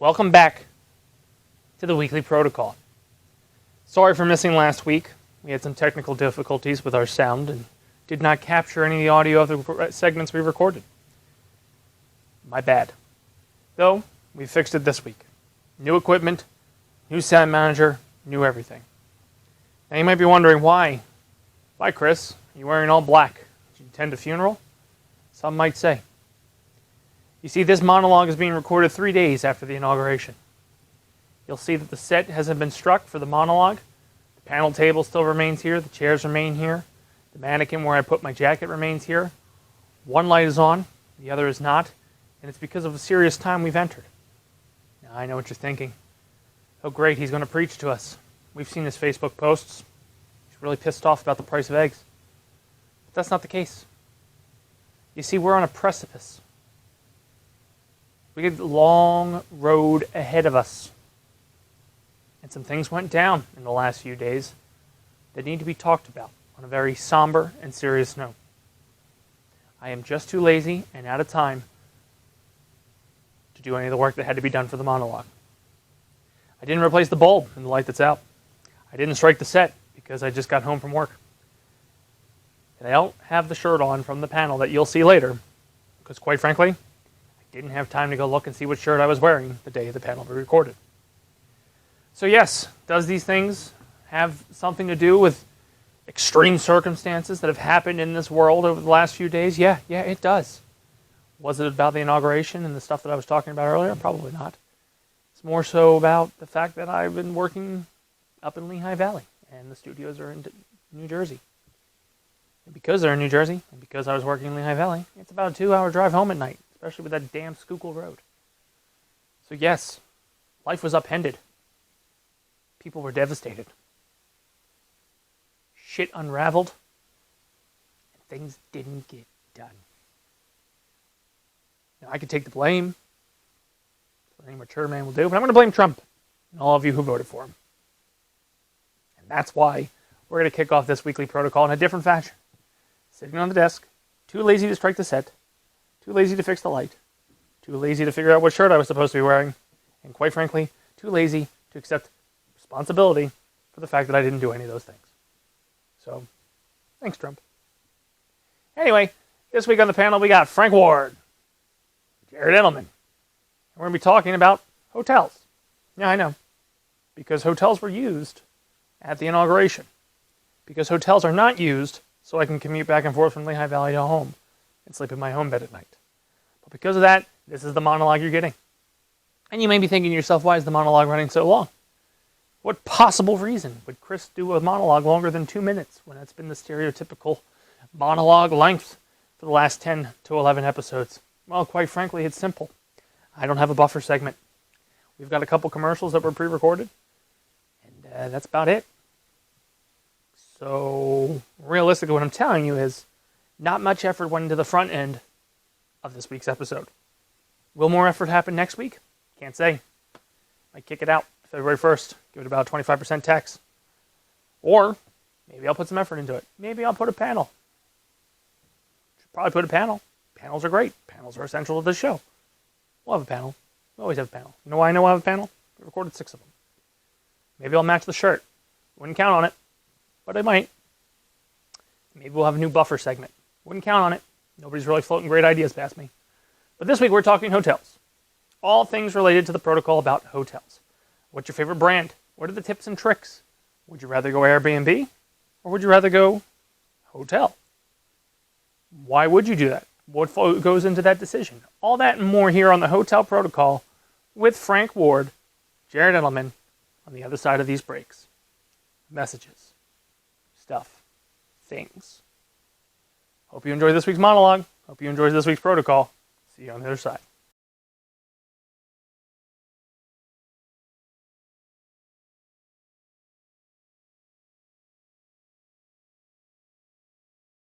Welcome back to the weekly protocol. Sorry for missing last week. We had some technical difficulties with our sound and did not capture any of the audio of the segments we recorded. My bad. Though, we fixed it this week. New equipment, new sound manager, new everything. Now you might be wondering why. Why, Chris? Are you wearing all black? Did you attend a funeral? Some might say. You see, this monologue is being recorded 3 days after the inauguration. You'll see that the set hasn't been struck for the monologue. The panel table still remains here. The chairs remain here. The mannequin where I put my jacket remains here. One light is on, the other is not, and it's because of a serious time we've entered. Now, I know what you're thinking. Oh, great, he's going to preach to us. We've seen his Facebook posts. He's really pissed off about the price of eggs. But that's not the case. You see, we're on a precipice. We have a long road ahead of us. And some things went down in the last few days that need to be talked about on a very somber and serious note. I am just too lazy and out of time to do any of the work that had to be done for the monologue. I didn't replace the bulb in the light that's out. I didn't strike the set because I just got home from work. And I don't have the shirt on from the panel that you'll see later because, quite frankly, didn't have time to go look and see what shirt I was wearing the day the panel was recorded. So yes, does these things have something to do with extreme circumstances that have happened in this world over the last few days? Yeah, it does. Was it about the inauguration and the stuff that I was talking about earlier? Probably not. It's more so about the fact that I've been working up in Lehigh Valley and the studios are in New Jersey. And because they're in New Jersey and because I was working in Lehigh Valley, it's about a 2-hour drive home at night. Especially with that damn Schuylkill Road. So yes, life was upended. People were devastated. Shit unraveled. And things didn't get done. Now I could take the blame. That's what any mature man will do. But I'm going to blame Trump and all of you who voted for him. And that's why we're going to kick off this weekly protocol in a different fashion. Sitting on the desk, too lazy to strike the set. Too lazy to fix the light. Too lazy to figure out what shirt I was supposed to be wearing. And quite frankly, too lazy to accept responsibility for the fact that I didn't do any of those things. So, thanks, Trump. Anyway, this week on the panel we got Frank Ward, Jarrett Edelman. And we're going to be talking about hotels. Yeah, I know. Because hotels were used at the inauguration. Because hotels are not used so I can commute back and forth from Lehigh Valley to home and sleep in my home bed at night. But because of that, this is the monologue you're getting. And you may be thinking to yourself, why is the monologue running so long? What possible reason would Chris do a monologue longer than 2 minutes when that's been the stereotypical monologue length for the last 10 to 11 episodes? Well, quite frankly, it's simple. I don't have a buffer segment. We've got a couple commercials that were pre-recorded, and that's about it. So, realistically, what I'm telling you is not much effort went into the front end of this week's episode. Will more effort happen next week? Can't say. Might kick it out February 1st. Give it about 25% tax. Or maybe I'll put some effort into it. Maybe I'll put a panel. Should probably put a panel. Panels are great. Panels are essential to this show. We'll have a panel. We always have a panel. You know why I know we'll have a panel? We recorded 6 of them. Maybe I'll match the shirt. Wouldn't count on it, but I might. Maybe we'll have a new buffer segment. Wouldn't count on it. Nobody's really floating great ideas past me. But this week we're talking hotels. All things related to the protocol about hotels. What's your favorite brand? What are the tips and tricks? Would you rather go Airbnb? Or would you rather go hotel? Why would you do that? What goes into that decision? All that and more here on the Hotel Protocol with Frank Ward, Jarrett Edelman, on the other side of these breaks. Messages. Stuff. Things. Hope you enjoyed this week's monologue. Hope you enjoyed this week's protocol. See you on the other side.